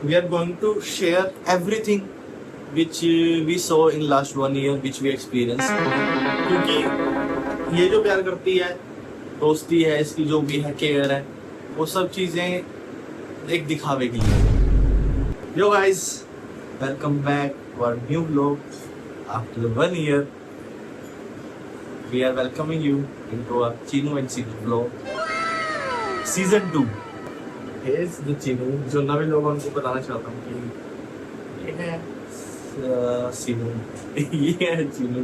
we are going to share everything which we saw in last 1 year, which we experienced. क्योंकि ये जो प्यार करती है, दोस्ती है, इसकी जो भी है केयर है, वो सब चीजें एक दिखावे के लिए. Yo guys, welcome back to our new vlog after 1 year. We are welcoming you into our Chinu and Chinu vlog season 2. Here's the Chinu. जो नवे लोगों को बताना चाहता हूँ कि ये है Chinu, ये है Chinu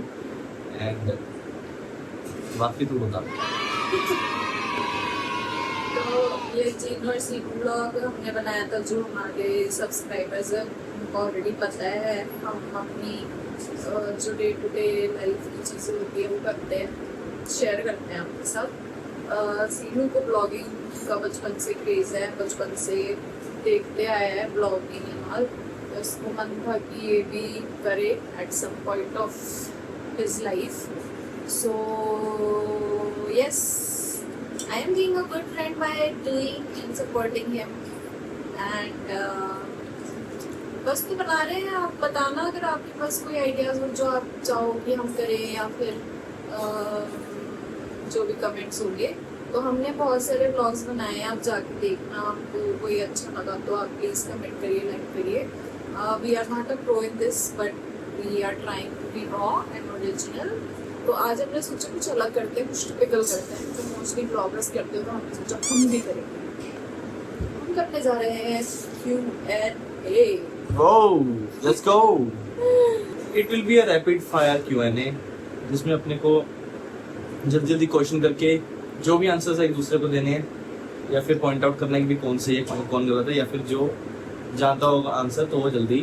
and बाकी तू बता. तो ये चीनू और सीनू ब्लॉग हमने बनाया था जो हमारे सब्सक्राइबर्स हैं उनको ऑलरेडी पता है. हम अपनी जो डे टू डे लाइफ की चीज़ें होती है वो करते हैं, शेयर करते हैं आपके साथ. सीनू को ब्लॉगिंग का बचपन से क्रेज है, बचपन से देखते आया है ब्लॉगिंग एंड ऑल. तो उसको मन था कि ये भी करे at some point of his life. So yes, I am being a good friend by doing and supporting him and बस तो बना रहे हैं. आप बताना अगर आपके पास कोई आइडियाज हो जो आप चाहो कि हम करें, या फिर जो भी कमेंट्स होंगे. तो हमने बहुत सारे ब्लॉग्स बनाए हैं, आप जाके देखना. आपको कोई अच्छा लगा तो आप प्लीज कमेंट करिए, लाइक करिए. We are not a pro in this but we are trying to be raw and original. तो आज हमने सोचा कुछ अलग करते हैं, कुछ टिपिकल करते हैं. तो मोस्टली ब्लॉगर्स करते हो, तो हमने सोचा हम भी करेंगे. हम करने जा रहे हैं Q&A. Oh, let's go. It will be a rapid fire Q&A जिसमें अपने को जल्दी जल्दी क्वेश्चन करके जो भी आंसर्स है एक दूसरे को देने हैं, या फिर पॉइंट आउट करना है कि कौन सही है कौन गलत है, या फिर जो जानता होगा आंसर तो वो जल्दी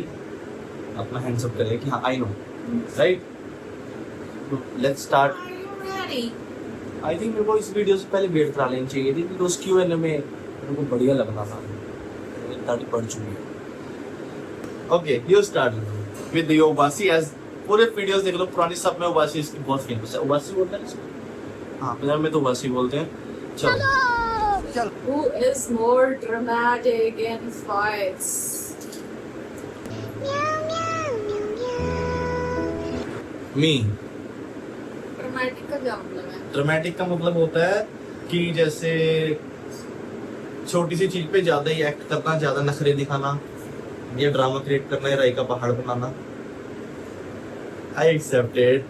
अपना हैंड्स अप करेगा कि हाँ I know. Right, let's start. I think मेरे को इस वीडियो से पहले वेट करा लेनी चाहिए थी क्योंकि उस Q&A में मेरे को बढ़िया लग रहा था. दाढ़ी पड़ चुकी है. Okay, you start with your ubasi. एज पूरे वीडियोस देख लो पुरानी, सब में उबासी इसकी बहुत फेमस है. उबासी बोलते हैं इसको, हाँ पंजाब में तो उबासी बोलते हैं. चलो. Who is more dramatic in fights? Me. Dramatic का क्या मतलब है? ड्रामेटिक का मतलब होता है कि जैसे छोटी सी चीज पे ज्यादा ही एक्ट करना, ज्यादा नखरे दिखाना, या ड्रामा क्रिएट करना, या राई का पहाड़ बनाना. I accepted.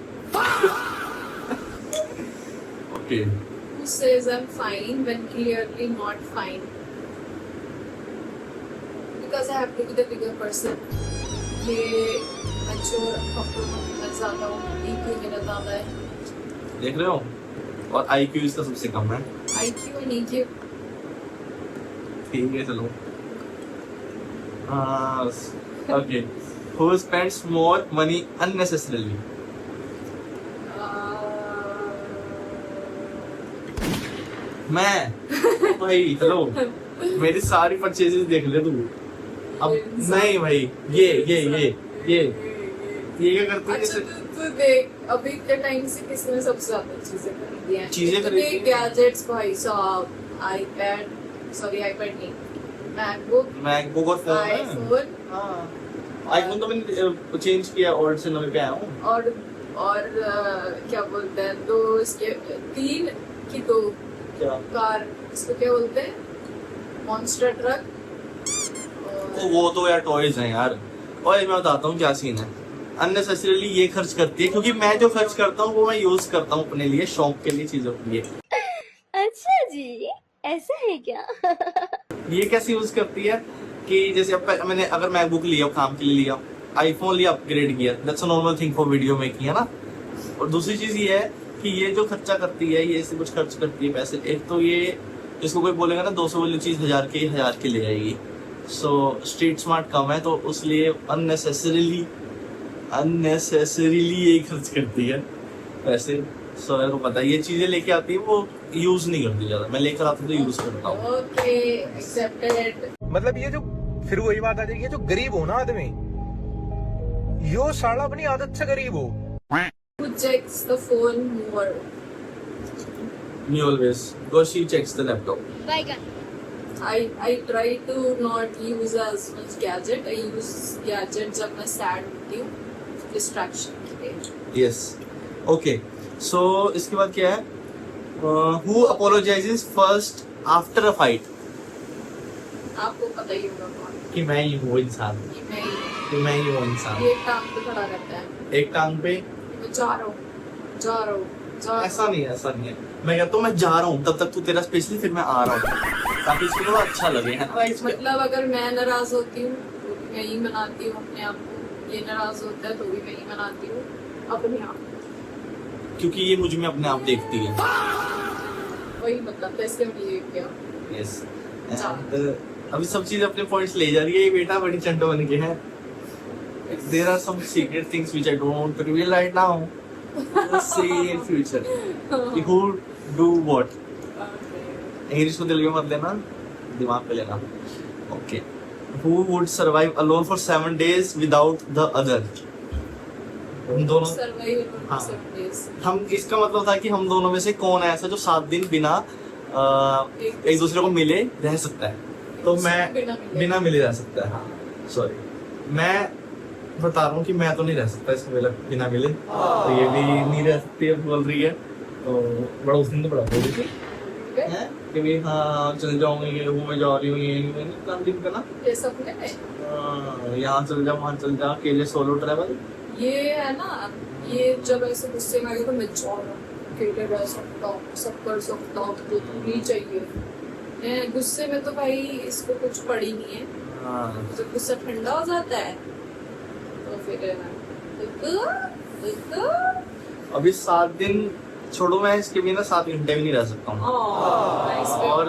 Okay. Who says I'm fine when clearly not fine? Because I have to be the bigger person. ये mature कपड़ों में मैं ज़्यादा हूँ, EQ मेरा ज़्यादा है. देख रहे हो? और IQ इसका सबसे कम है. IQ and EQ. ठीक है चलो. Okay. Who spends more money unnecessarily? मैं. भाई चलो, मेरी सारी परचेजेस देख ले तू. अब नहीं भाई, ये क्या करती है? अच्छा तू देख अभी के टाइम से किसने सबसे ज्यादा चीजें खरीदी हैं? चीजें खरीदी, गैजेट्स भाई साहब. iPad नहीं, मैकबुक और फोन. आईफोन. हाँ, आईफोन तो मैंने चेंज किया, ओल्ड से नवे पे आया हूँ. और क्या बोलते हैं, तो इसके 3 की 2 क्या कार, इसको क्या बोलते हैं, मॉन्स्टर ट्रक. वो तो यार टॉयज हैं यार. और मैं बताता हूँ क्या सीन है. अननेसेसरीली ये खर्च करती है, क्योंकि मैं जो खर्च करता हूँ वो मैं यूज करता हूँ अपने लिए, शौक के लिए, चीजों के लिए. अच्छा जी, ऐसा है क्या? ये कैसे यूज करती है कि जैसे अब मैंने अगर मैकबुक लिया, काम के लिए लिया, आईफोन लिया, अपग्रेड किया, that's a normal thing for video making, है ना. और दूसरी चीज ये है कि ये जो खर्चा करती है, ये से कुछ खर्च करती है पैसे. एक तो ये, इसको कोई बोलेगा ना 200 वाली चीज 1000 के ले आएगी. सो स्ट्रीट स्मार्ट कम है, तो उसलिए अननेसेसरीली यही खर्च करती है पैसे. सो मेरे को पता है ये चीजें लेके आती है, वो यूज नहीं करती ज्यादा. मैं लेकर आता हूँ तो यूज करता हूँ. Okay, accepted. मतलब ये जो फिर वही बात आ जाएगी, जो गरीब हो ना आदमी, यो साला अपनी आदत से गरीब हो. Who checks the phone more? Me always, because she checks the laptop. I try to not use as much gadget. I use gadget जब मैं sad होती हूँ, distraction के लिए। यस ओके सो इसके बाद क्या है who apologizes first after a fight आपको पता ही होगा कौन, कि मैं ही हूँ वो इंसान कि मैं ही हूँ। कि मैं ही वो इंसान ये टांग पे खड़ा रहता है, एक टांग पे मैं जा रहा हूँ, जा रहा हूँ, जा रहा ऐसा नहीं है ऐसा नहीं है मैं कहता हूँ मैं जा रहा हूँ तब तक तू तेरा स्पेशली फिर मैं आ रहा हूँ ताकि इसको थोड़ा अच्छा लगे है ना इसमें मतलब अगर मैं नाराज होती हूँ तो भी मैं ही मनाती हूँ अपने आप को, ये नाराज होता है तो भी मैं ही मनाती हूँ अपने आप को। क्योंकि ये मुझ में अपने आप देखती है वही मतलब था, इसलिए मैंने ये किया। यस अभी सब चीज अपने पॉइंट्स ले जा रही है ये बेटा बड़ी चंडो बन के है there are some secret things which I don't want to reveal right now see in future कि हु डू व्हाट इंग्लिश को दिल में मत लेना दिमाग पे लेना okay who would survive alone for 7 days without the other हम दोनों Survival for हाँ। 7 days। हम इसका मतलब था कि हम दोनों में से कौन है ऐसा जो 7 दिन बिना एक दूसरे को मिले रह सकता है तो मैं बिना मिले रह सकता है सॉरी मैं बता रहा हूँ कि मैं तो नहीं रह सकता इसको बिना मिले तो ये भी नहीं रह सकती अब बोल रही है तो बड़ा उस दिन तो बड़ा बोल रही थी हैं? कि भी हाँ चल जाऊंगी ये वो मैं जा रही हूँ ये नहीं काम दिन का ना ये सपने में यहाँ चल जा वहाँ चल जा अकेले सोलो ट्रैवल ये है ना, ये जब ऐसे गुस्से में आ गए तो मैं जा रहा हूँ, अकेले रह सकता हूँ, सब कर सकता हूँ, तो नहीं चाहिए। मैं गुस्से में तो भाई इसको कुछ पड़ी नहीं है, जब गुस्सा ठंडा हो जाता है तो फिर अभी 7 दिन छोड़ो मैं इसके बिना 7 घंटे भी नहीं रह सकता हूँ और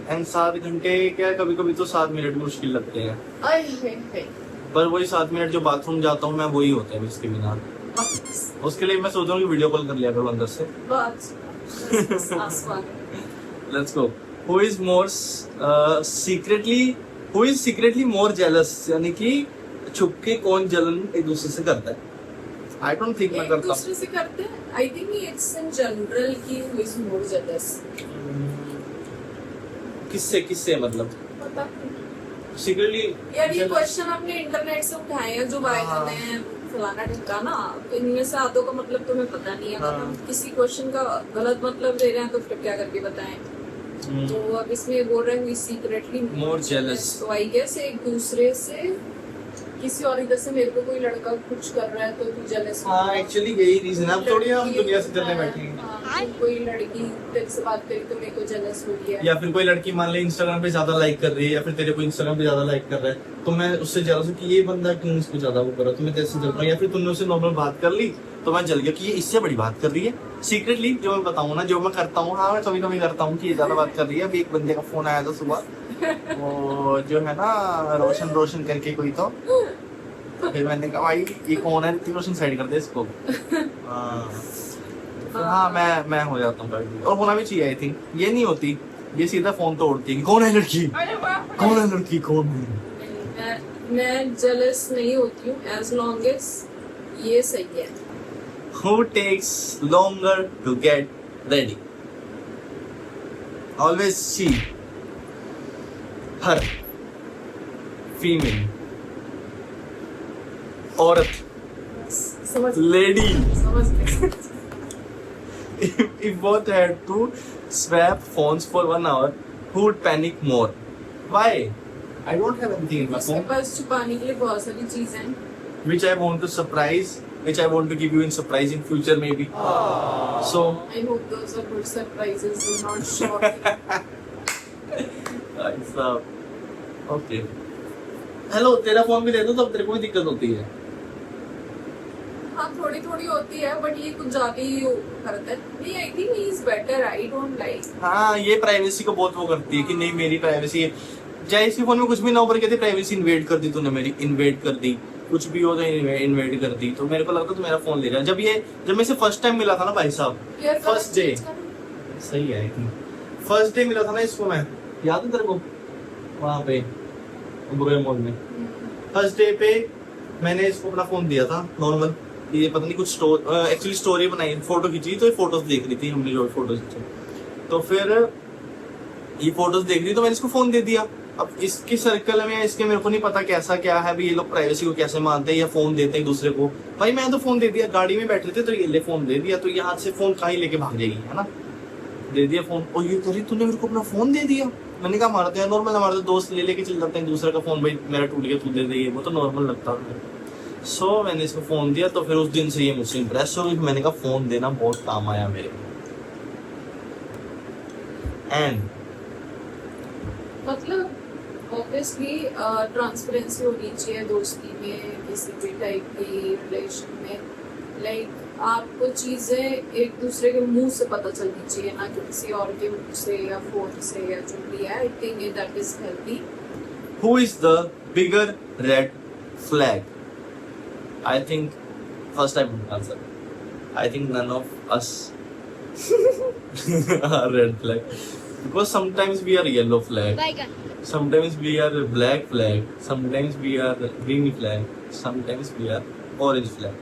एंड 7 घंटे क्या कभी कभी तो 7 मिनट मुश्किल लगते हैं पर वही 7 मिनट जो बाथरूम जाता हूँ मैं वही होता है इसके बिना उसके लिए मैं सोच रहा हूँ कि वीडियो कॉल कर लिया करो अंदर से let's go who is more secretly more jealous यानी कि छुप के कौन जलन एक दूसरे से करता है आई डोंट थिंक मैं एक करता दूसरे से करते हैं। I think it's in general कि हु इज मोर जेलस। किससे मतलब पता नहीं सीक्रेटली यार, ये क्वेश्चन आपने इंटरनेट से उठाए हैं जो वायरल हैं फलाना ढिमकाना, इनमें से आधों का मतलब तुम्हें पता नहीं है। अगर हम किसी क्वेश्चन का गलत मतलब ले रहे हैं तो फिर क्या करके बताएं। तो अब इसमें बोल रहे हैं सीक्रेटली मोर जेलस तो आई गेस एक दूसरे से किसी और इधर से मेरे को कोई लड़का कुछ कर रहा है तो तू जेलस। हाँ एक्चुअली यही रीजन है अब थोड़ी हम दुनिया से चलने बैठे हैं कोई लड़की तेरे से बात करी तो मेरे को जेलस हो गया, या फिर कोई लड़की मान ले इंस्टाग्राम पे ज्यादा लाइक कर रही है या फिर तेरे को इंस्टाग्राम पे ज्यादा लाइक कर रहा है तो मैं उससे जेलस हूँ कि ये बंदा क्यों इसको ज्यादा वो कर रहा है तो मैं तेरे से जल रहा हूँ या फिर तुमने उससे नॉर्मल बात कर ली तो मैं जल गया कि ये इससे बड़ी बात कर रही है सीक्रेटली जो मैं बताऊँ ना जो मैं करता हूँ हाँ मैं कभी कभी करता हूँ कि ये ज्यादा बात कर रही है। अभी एक बंदे का फोन आया था सुबह वो जो है ना रोशन करके कोई तो फिर मैंने कहा भाई ये कौन है ऋतिक रोशन साइड कर दे इसको हाँ मैं हो जाता हूँ कभी और होना भी चाहिए आई थिंक ये नहीं होती ये सीधा फोन तोड़ती है कौन है लड़की कौन है लड़की कौन है मैं जेलस नहीं होती हूँ एज लॉन्ग एज ये सही है। Who takes longer to get ready? Always she, her, female, औरत, समझ lady. समझ If both had to swap phones for 1 hour, who would panic more? Why? I don't have anything in my उसके phone, पास छुपाने के लिए बहुत सारी चीजें हैं। which I want to surprise, which I want to give you in surprise in future maybe. So, I hope those are good surprises and not shocking. Okay hello तेरा phone भी दे दो तब तेरे को भी दिक्कत होती है। हाँ थोड़ी थोड़ी होती है बट ये कुछ ज्यादा ही करता है। नहीं I think he is better, I don't like. हाँ ये प्राइवेसी को बहुत वो करती है कि नहीं मेरी प्राइवेसी है चाहे इसके फोन में कुछ भी ना हो पर कहते प्राइवेसी इन्वेड कर दी तूने मेरी इन्वेड कर दी कुछ भी हो तो इन्वेड कर दी तो मेरे को लगता तो मेरा फोन ले रहा जब मैं इसे फर्स्ट टाइम मिला था ना भाई साहब फर्स्ट डे सही है फर्स्ट डे मिला था ना इसको मैं याद है तेरे को वहाँ पे बगल मॉल में फर्स्ट डे पे मैंने इसको अपना फोन दिया था नॉर्मल ये पता नहीं कुछ एक्चुअली स्टोरी बनाई फोटो खींची तो ये फोटोज देख रही थी हमने जो फोटोज खींचे तो फिर ये फोटोज देख रही तो मैंने इसको फोन दे दिया। अब इसके सर्कल में इसके मेरे को नहीं पता कैसा क्या है, अभी ये लोग प्राइवेसी को कैसे मानते हैं या फोन देते हैं एक दूसरे को। भाई मैं तो फोन दे दिया, गाड़ी में बैठे थे तो ये ले फोन दे दिया, तो यहाँ से फोन कहीं लेके भाग जाएगी, है ना। दे दिया फोन, और ये करी तूने मेरे को अपना फोन दे दिया। मैंने कहा हमारा तो यार नॉर्मल, हमारे तो दोस्त ले लेके चल जाते हैं दूसरे का फोन, भाई मेरा टूट गया तू दे दे, वो तो नॉर्मल लगता है। सो मैंने इसको फोन दिया, तो फिर उस दिन से ये मुझसे इम्प्रेस हो गई। मैंने कहा फोन देना बहुत काम आया मेरे। एंड मतलब ऑब्वियसली ट्रांसपेरेंसी होनी चाहिए दोस्ती में, किसी भी टाइप की रिलेशन में। लाइक आपको चीजें एक दूसरे के मुंह से पता चलनी चाहिए, ना कि किसी और के मुंह से या फोन से या जो भी है। I think that is healthy. who is the bigger red flag? I think first I would answer. I think none of us are red flag, because sometimes we are yellow flag, sometimes we are black flag, sometimes we are green flag, sometimes we are orange flag.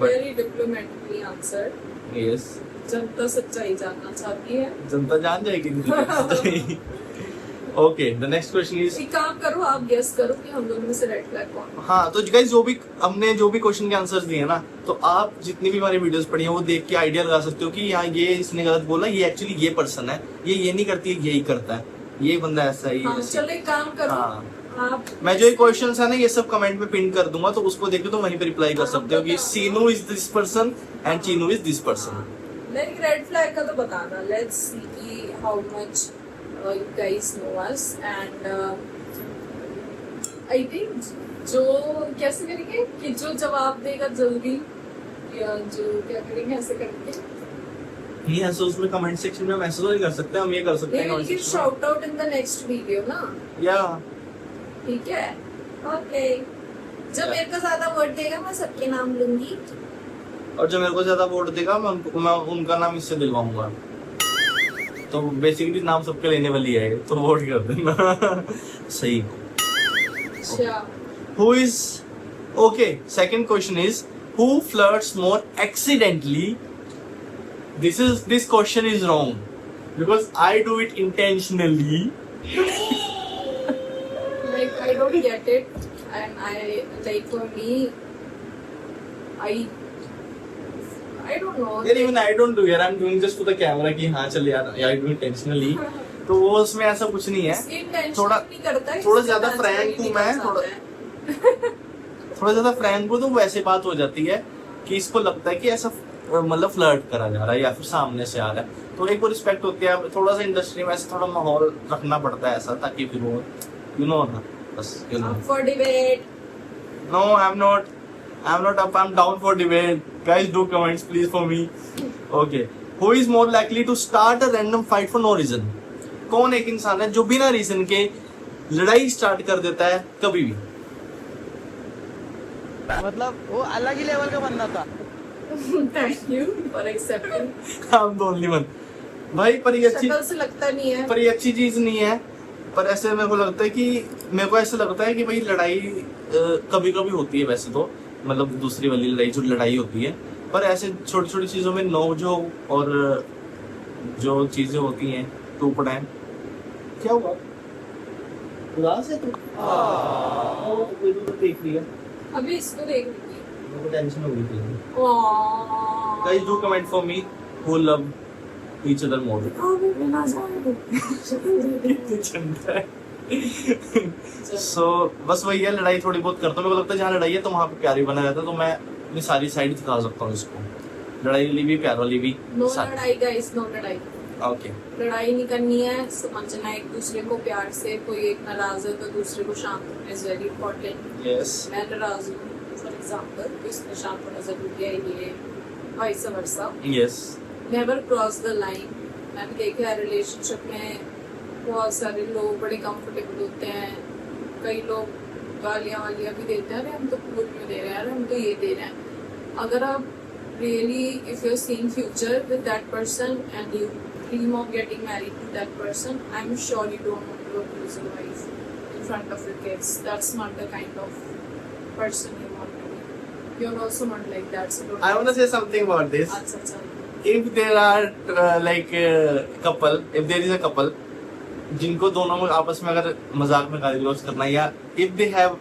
But very diplomatically answer. yes, जनता सच्चाई जानना चाहती है। जनता जान जाएगी। Okay, the next question is, एक काम करो, आप गेस करो कि हम दोनों में से रेड फ्लैग कौन है। हाँ तो गाइस जो भी हमने जो भी क्वेश्चन के आंसर्स दिए ना, तो आप जितनी भी हमारी वीडियोस पढ़ी हैं वो देख के आइडिया लगा सकते हो कि यहाँ ये इसने गलत बोला, ये एक्चुअली ये पर्सन है, ये नहीं करती है, यही करता है, ये बंदा ऐसा है, ये हाँ, ऐसा है। चलो एक काम करो, हाँ, आप मैं जो ये क्वेश्चंस है ना ये सब कमेंट में पिन कर दूंगा, तो उसको देखो तो वहीं पे रिप्लाई कर सकते हो कि Seenu is this person and Cheenu is this person. Like red flag का तो बताना। लेट्स सी कि how much you guys know us, and I think जो कैसे करेंगे कि जो जवाब देगा जल्दी, या जो क्या करेंगे ऐसे करके ये ऐसे उसमें कमेंट सेक्शन में मैसेज नहीं कर सकते, हम ये कर सकते हैं comment section में। Shout out in the next video ना, या ठीक है। ओके, जब मेरे को ज्यादा वोट देगा मैं सबके नाम लूंगी, और जो मेरे को ज्यादा वोट देगा मैं उनका नाम इससे दिलवाऊंगा। तो बेसिकली नाम सबके लेने वाली है, तो वोट कर देना। सही। अच्छा Who is okay? Second question is, who flirts more accidentally? This question is wrong because I do it intentionally. like I don't get it, and I like for me I don't know. यार even I don't do, यार I'm doing just to the camera कि हाँ चल यार I do intentionally, तो वो उसमें ऐसा कुछ नहीं है। थोड़ा ज्यादा फ्रैंक हूँ मैं, थोड़ा ज्यादा फ्रैंक हूँ, तो वैसे बात हो जाती है कि इसको लगता है कि ऐसा मतलब फ्लर्ट करा जा रहा है या फिर सामने से आ रहा है, तो एक वो रिस्पेक्ट होती है। थोड़ा सा इंडस्ट्री में ऐसे थोड़ा माहौल रखना पड़ता है ऐसा, ताकि फिर वो यू नो ना, बस you know. For debate. No, I'm not up. I'm down for debate. Guys, do comments please for me. Okay. Who is more likely to start a random fight for no reason? कौन एक इंसान है जो बिना reason के लड़ाई start कर देता है कभी भी? मतलब वो अलग ही लेवल का बंदा था। Thank you for accepting. I'm the only one. भाई पर ये अच्छी, शक्ल से लगता नहीं है। पर ये अच्छी चीज नहीं है। पर ऐसे मेरे को लगता है कि ऐसा लगता है कि भाई लड़ाई कभी कभी होती है वैसे तो, मतलब दूसरी वाली लड़ाई जो लड़ाई होती है, पर ऐसे छोटी छोटी चीजों में नोक-झोंक और जो चीजें होती हैं टूट-पटाएं। क्या हुआ? उदास है तू? कोई तो देख लिया। अभी इसको देख लीजिए। मेरे को टेंशन हो गई थी। Aww. Guys, do comment for me who love each other more. So बस वही है, लड़ाई थोड़ी बहुत करता हूँ। मेरे को लगता है जहाँ लड़ाई है तो वहाँ पे प्यार भी बना रहता है, तो मैं अपनी सारी साइड दिखा सकता हूँ इसको, लड़ाई वाली भी प्यार वाली भी। नो लड़ाई गाइस, नो लड़ाई। ओके, लड़ाई नहीं करनी है, समझना है एक दूसरे को प्यार से। कोई एक नाराज है तो दूसरे को शांत होना इज वेरी इंपॉर्टेंट। यस, मैं नाराज हूँ फॉर एग्जांपल, तो इसमें शांत होना जरूरी है, ये vice versa. Yes, never cross the line. मैंने देखा है रिलेशनशिप में बहुत सारे लोग बड़े कंफर्टेबल होते हैं, कई लोग गालियाँ वालियाँ भी देते हैं, अरे हम तो पूरी में दे रहे हैं, अरे हम तो ये दे रहे हैं। अगर आप really if you are seeing future with that person and you dream of getting married to that person, I'm sure you don't want to abuse your wife in front of your kids. That's not the kind of person you want to be. You're also not like that, so don't. I want to say something about this. अच्छा, if there are like couple, if there is a couple जिनको दोनों में आपस में अगर मजाक में गाली गलौज करना है, या if they have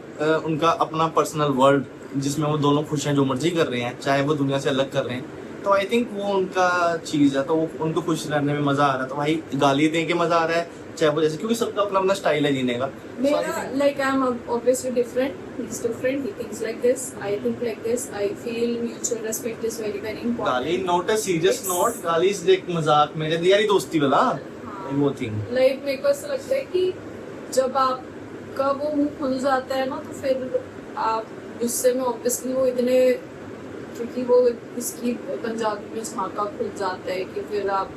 उनका अपना पर्सनल वर्ल्ड जिसमें वो दोनों खुश हैं, जो मर्जी कर रहे हैं, चाहे वो दुनिया से अलग कर रहे हैं, तो आई थिंक वो उनका चीज है, तो वो उनको खुश रहने में मजा आ रहा है, तो भाई गाली दे के मजा आ रहा है, चाहे वो जैसे, क्योंकि सबका अपना अपना स्टाइल है जीने का. मेरा like I'm obviously different. He's different. He thinks like this. I think like this. I feel mutual respect is very very important. गाली नॉट अ सीरियस नोट, गाली इज एक मजाक में, यारी दोस्ती वाला वो थिंग. लाइक मेरे को ऐसा लगता है कि जब आपका वो मुंह खुल जाता है ना, तो फिर आप गुस्से में ऑब्वियसली वो इतने, क्योंकि वो इसकी पंजाबी में झांका खुल जाता है कि फिर आप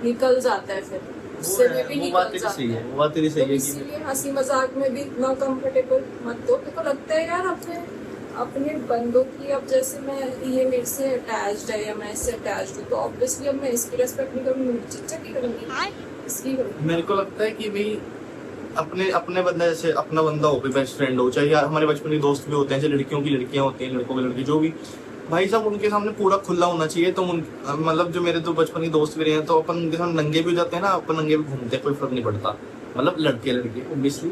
निकल जाता है, फिर गुस्से में भी वो बात निकल तेरी जाता सही है, है. वो बात तेरी तो सही है कि इसीलिए हंसी मजाक में भी इतना कंफर्टेबल मत दो. मेरे को लगता है यार अपने बंदों की, अब जैसे मैं, ये मेरे से अटैच्ड है या मैं इससे अटैच्ड हूँ, तो ऑब्वियसली अब मैं इसकी रेस्पेक्ट नहीं करूँगी, चिच्चा की करूँगी, इसकी करूँगी. मेरे को लगता है कि भाई अपने अपने बंदा, जैसे अपना बंदा हो, बेस्ट फ्रेंड हो, चाहे हमारे बचपन के दोस्त भी होते हैं, चाहे लड़कियों की लड़कियां होती हैं, लड़कों की लड़की, जो भी, भाई साहब उनके सामने पूरा खुला होना चाहिए. तो मतलब जो मेरे तो बचपन के दोस्त भी रहे हैं, तो अपन उनके सामने नंगे भी हो जाते हैं ना, अपन नंगे भी घूमते हैं, कोई फर्क नहीं पड़ता, मतलब लड़के लड़के ऑब्वियसली.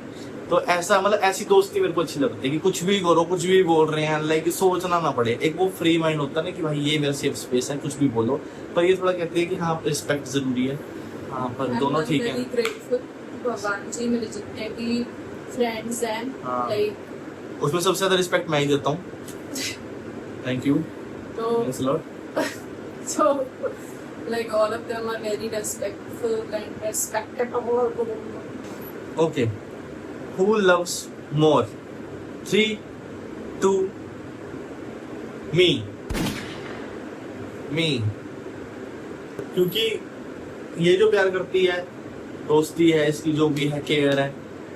तो ऐसा, मतलब ऐसी दोस्ती मेरे को अच्छी लगती है कि कुछ भी करो, कुछ भी बोल रहे हैं, लाइक सोचना ना पड़े. एक वो फ्री माइंड होता है ना कि भाई ये मेरा सेफ स्पेस है, कुछ भी बोलो. पर ये थोड़ा कहते हैं कि हाँ रिस्पेक्ट जरूरी है. हाँ, पर दोनों ठीक है. ग्रेटफुल भगवान जी, मेरे जितने भी फ्रेंड्स हैं, हाँ. लाइक उसमें सबसे ज्यादा रिस्पेक्ट मैं ही देता हूँ. Thank you. तो Thanks a lot. so like all of them are very respectful and respectable. Okay. Who loves more? 3, 2, me. Me. क्योंकि ये जो प्यार करती है, दोस्ती है, इसकी जो भी है, केयर है,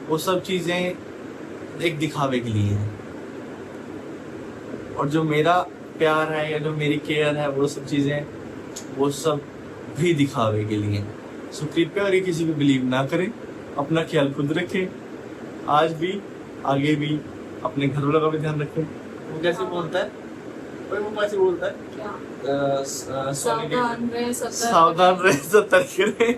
वो सब चीजें एक दिखावे के लिए है. और जो मेरा प्यार है या जो मेरी केयर है, वो सब चीजें, वो सब भी दिखावे के लिए. सो कृपया और किसी पे बिलीव ना करें, अपना ख्याल खुद रखें, आज भी आगे भी अपने घर वालों का भी ध्यान रखें. वो कैसे बोलता है, वो कैसे बोलता है, क्या सावधान रहे, सावधान रहे, सतर्क रहे,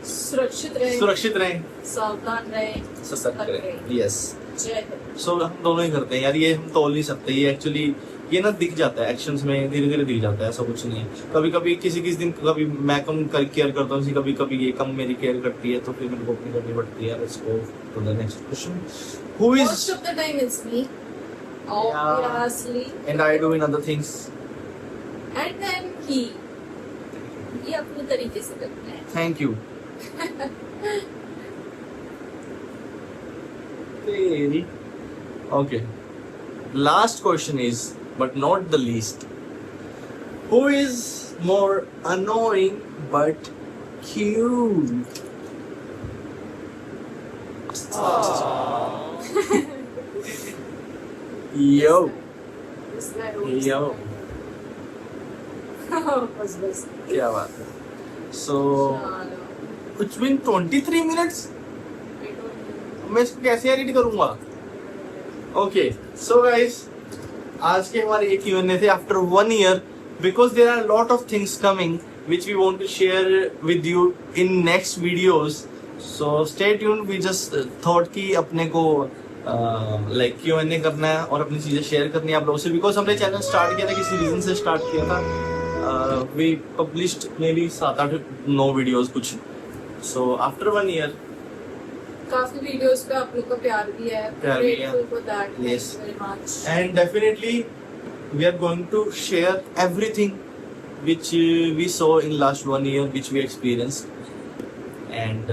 सुरक्षित रहे, सुरक्षित रहे, सावधान रहे, सतर्क रहे. यस. जय हिंद. सो हम दोनों ही करते हैं यार, ये हम तोल नहीं सकते. ये एक्चुअली ये ना दिख जाता है एक्शंस में, धीरे धीरे दिख जाता है, ऐसा कुछ नहीं है. कभी कभी किसी दिन कभी मैं कम केयर करता हूँ, कभी कभी ये कम मेरी केयर करती है, तो फिर मेरे को अपनी करनी पड़ती है. Let's go to the next question. Who is, Most of the time it's me, obviously, and I do in other things. and then he, ये अपने तरीके से करता है. Thank you. Okay. Last question is, but not the least. Who is more annoying but cute? Yo. This guy always- Yo. बस बस. क्या बात है. So, चलो. it's been 23 minutes. I don't know. मैं इसको कैसे एडिट करूंगा? ओके, सो गाइस, आज के हमारे ये Q&A थे after 1 year, because there are a lot of things coming which we want to share with you in next videos. So stay tuned. We just thought कि अपने को like Q&A करना है और अपनी चीजें शेयर करनी है आप लोगों से, बिकॉज हमने चैनल स्टार्ट किया था, किसी रीजन से स्टार्ट किया था. We published maybe 7-8-9 videos कुछ. सो आफ्टर 1 year काफी वीडियोस पे आप लोग का प्यार भी है. प्यार भी है. Grateful for that. Thank Yes. you very much. and definitely we are going to share everything which we saw in last 1 year, which we experienced. And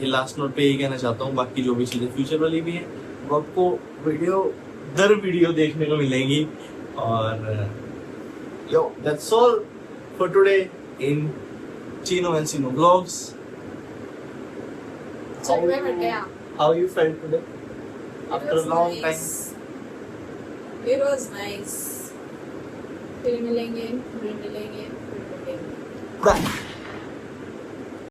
ये लास्ट नोट पे यही कहना चाहता हूँ, बाकी जो भी चीजें फ्यूचर वाली भी हैं वो आपको वीडियो दर वीडियो देखने को मिलेंगी. और yo, that's all for today in Chino and Sino Vlogs. चल मैं बैठ गया. How you felt today after a long time? It was nice. फिर मिलेंगे, फिर मिलेंगे, फिर मिलेंगे. Bye.